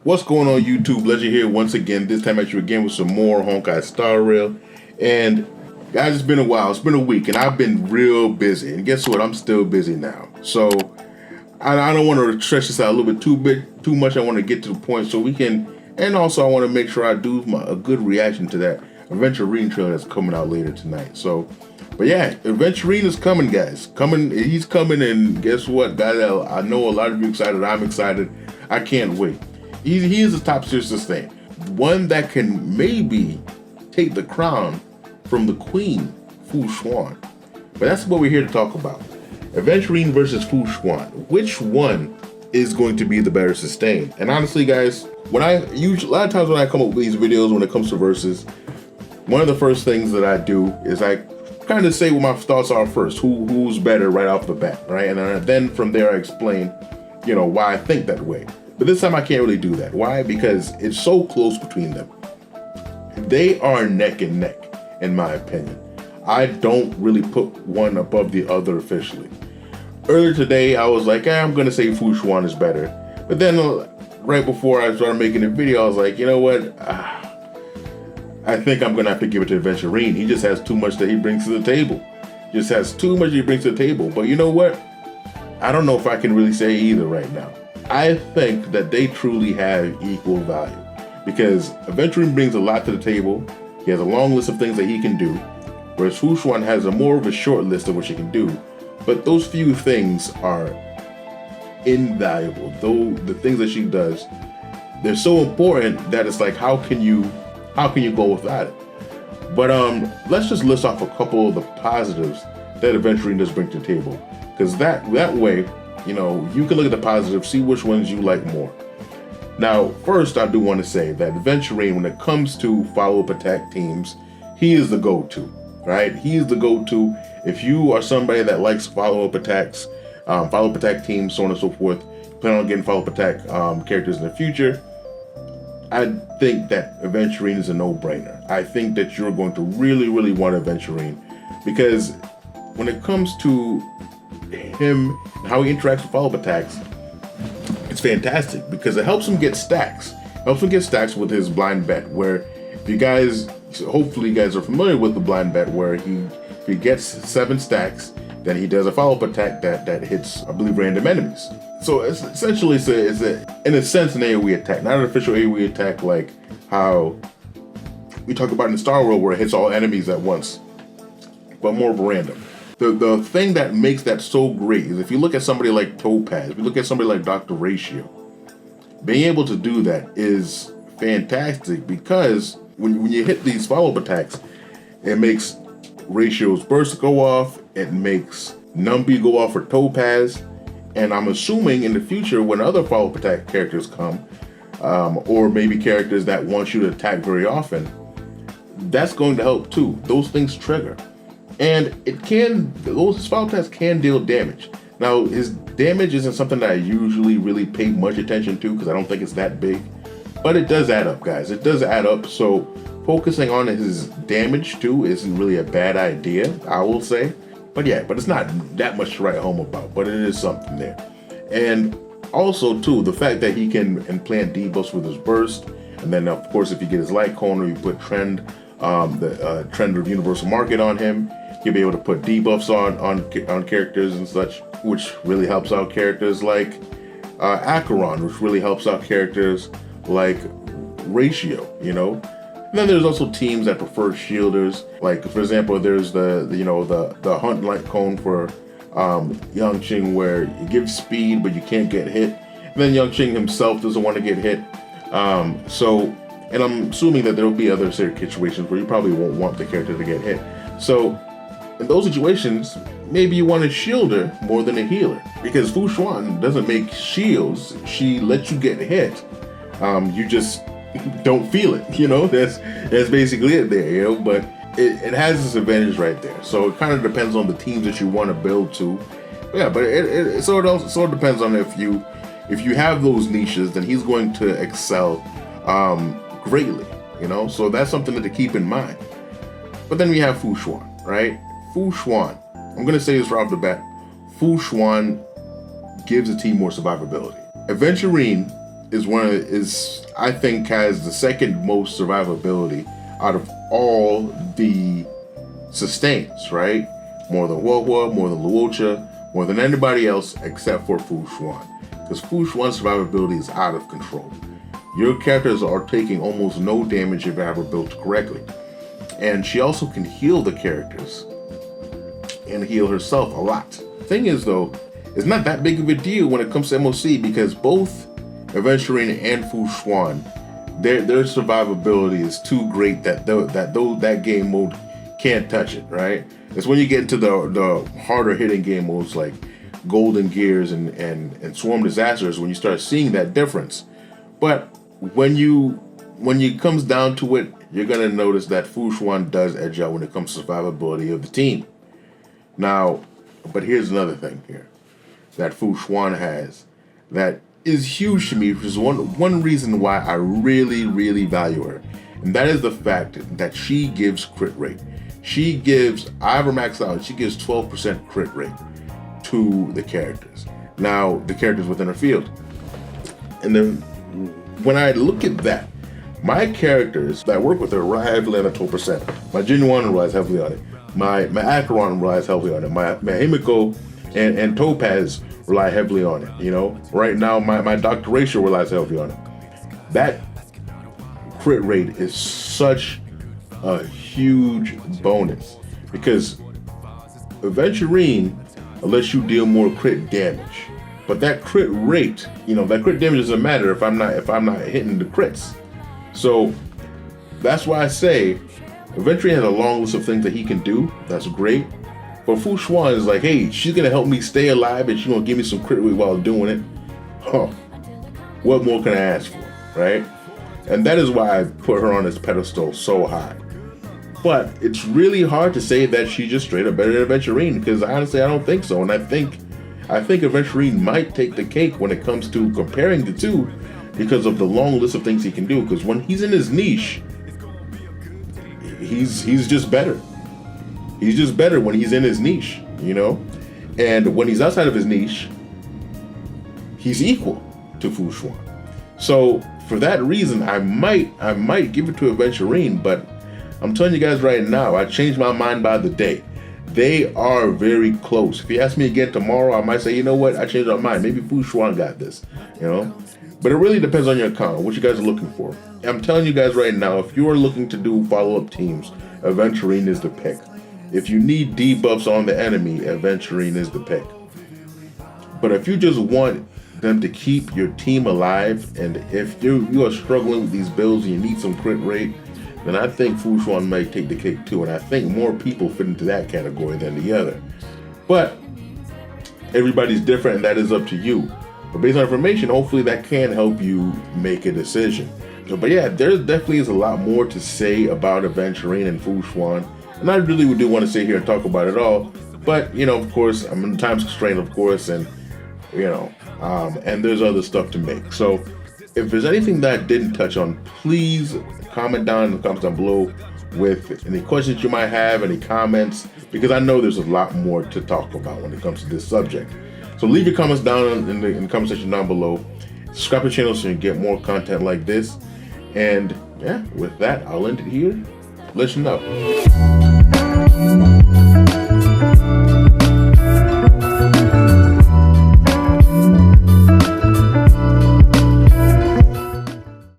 What's going on YouTube? Ledger here once again, this time at you again with some more Honkai Star Rail. And guys, it's been a while, it's been a week, and I've been real busy. And guess what? I'm still busy now. So I don't want to stretch this out a little bit too much. I want to get to the point so we can, and also I want to make sure I do a good reaction to that Aventurine trailer that's coming out later tonight. So, but yeah, Aventurine is coming, guys. He's coming, and guess what, guys? I know a lot of you excited. I'm excited. I can't wait. He is a top tier sustain, one that can maybe take the crown from the queen, Xuan. But that's what we're here to talk about. Aventurine versus Xuan. Which one is going to be the better sustain? And honestly, guys, a lot of times when I come up with these videos when it comes to versus, one of the first things that I do is I kind of say what my thoughts are first. Who's better right off the bat, right? And then from there I explain, why I think that way. But this time I can't really do that. Why? Because it's so close between them. They are neck and neck, in my opinion. I don't really put one above the other officially. Earlier today, I was like, I'm going to say Xuan is better. But then right before I started making the video, I was like, you know what? I think I'm going to have to give it to Aventurine. He just has too much that he brings to the table. Just has too much he brings to the table. But you know what? I don't know if I can really say either right now. I think that they truly have equal value because Aventurine brings a lot to the table. He has a long list of things that he can do, whereas Xuan has more of a short list of what she can do. But those few things are invaluable. Though the things that she does, they're so important that it's like, how can you go without it? But let's just list off a couple of the positives that Aventurine does bring to the table, because that way, you can look at the positives, see which ones you like more. Now, first, I do want to say that Aventurine, when it comes to follow-up attack teams, he is the go-to, right? He's the go-to. If you are somebody that likes follow-up attacks, follow-up attack teams, so on and so forth, plan on getting follow-up attack characters in the future, I think that Aventurine is a no-brainer. I think that you're going to really, really want Aventurine, because when it comes to him and how he interacts with follow-up attacks, it's fantastic because it helps him get stacks. Helps him get stacks with his blind bet, where if you guys, hopefully you guys are familiar with the blind bet, where if he gets 7 stacks, then he does a follow-up attack that hits, I believe, random enemies. So it's essentially in a sense, an AoE attack, not an official AoE attack like how we talk about in Star World, where it hits all enemies at once, but more of a random. The thing that makes that so great is if you look at somebody like Topaz, if you look at somebody like Dr. Ratio, being able to do that is fantastic, because when you hit these follow-up attacks, it makes Ratio's burst go off, it makes Numpy go off for Topaz, and I'm assuming in the future when other follow-up attack characters come, or maybe characters that want you to attack very often, that's going to help too. Those things trigger. And those follow-up attacks can deal damage. Now, his damage isn't something that I usually really pay much attention to because I don't think it's that big. But it does add up, guys. It does add up. So focusing on his damage too isn't really a bad idea, I will say. But yeah, it's not that much to write home about, but it is something there. And also too, the fact that he can implant debuffs with his burst. And then of course, if you get his light cone or you put Trend of Universal Market on him, you'll be able to put debuffs on characters and such, which really helps out characters like Acheron, which really helps out characters like Ratio, And then there's also teams that prefer shielders. Like, for example, there's the Hunt Light Cone for Yangqing, where it gives speed, but you can't get hit. And then Yangqing himself doesn't want to get hit. And I'm assuming that there will be other situations where you probably won't want the character to get hit. So in those situations, maybe you want a shielder more than a healer, because Xuan doesn't make shields. She lets you get hit. You just don't feel it, That's basically it there, But it has this advantage right there. So it kind of depends on the teams that you want to build to. But yeah, but it sort of depends on if you have those niches, then he's going to excel greatly, So that's something to keep in mind. But then we have Xuan, right? Xuan. I'm gonna say this right off the bat. Xuan gives the team more survivability. Aventurine is I think has the second most survivability out of all the sustains, right? More than Huohuo, more than Luocha, more than anybody else except for Fu Xuan. Because Fu Xuan's survivability is out of control. Your characters are taking almost no damage if ever built correctly. And she also can heal the characters and heal herself a lot. Thing is though, it's not that big of a deal when it comes to MOC because both Aventurine and Fu Xuan, their survivability is too great that game mode can't touch it, right? It's when you get into the harder hitting game modes like Golden Gears and Swarm Disasters when you start seeing that difference. But when it comes down to it, you're gonna notice that Fu Xuan does edge out when it comes to survivability of the team. Now, but here's another thing here that Fu Xuan has that is huge to me, which is one reason why I really, really value her. And that is the fact that she gives crit rate. I have her maxed out, she gives 12% crit rate to the characters. Now, the characters within her field. And then when I look at that, my characters that work with her rely heavily on the 12%. My Genuine relies heavily on it. My Acheron relies heavily on it. My Himiko and Topaz rely heavily on it. You know, right now my Dr. Ratio relies heavily on it. That crit rate is such a huge bonus because Aventurine lets you deal more crit damage. But that crit rate, that crit damage doesn't matter if I'm not hitting the crits. So that's why I say Aventurine has a long list of things that he can do. That's great. But Fu Xuan is like, hey, she's gonna help me stay alive and she's gonna give me some crit rate while doing it. Huh. What more can I ask for, right? And that is why I put her on this pedestal so high. But it's really hard to say that she's just straight up better than Aventurine because honestly, I don't think so. And I think Aventurine might take the cake when it comes to comparing the two because of the long list of things he can do. Because when he's in his niche, he's just better. He's just better when he's in his niche, And when he's outside of his niche, he's equal to Fu Xuan. So for that reason, I might give it to Aventurine, but I'm telling you guys right now, I changed my mind by the day. They are very close. If you ask me again tomorrow, I might say, you know what, I changed my mind. Maybe Fu Xuan got this, But it really depends on your account, what you guys are looking for. I'm telling you guys right now, if you are looking to do follow-up teams, Aventurine is the pick. If you need debuffs on the enemy, Aventurine is the pick. But if you just want them to keep your team alive, and if you are struggling with these builds and you need some crit rate, then I think Fu Xuan might take the cake too, and I think more people fit into that category than the other. But everybody's different, and that is up to you. But based on information, hopefully that can help you make a decision. But yeah, there definitely is a lot more to say about Aventurine and Fu Xuan, and I really do want to sit here and talk about it all. But of course, I'm in time constraint, of course, and and there's other stuff to make. So if there's anything that I didn't touch on, please comment down in the comments down below with any questions you might have, any comments, because I know there's a lot more to talk about when it comes to this subject. So leave your comments down in the comment section down below. Subscribe to the channel so you can get more content like this. And yeah, with that, I'll end it here. Let you know.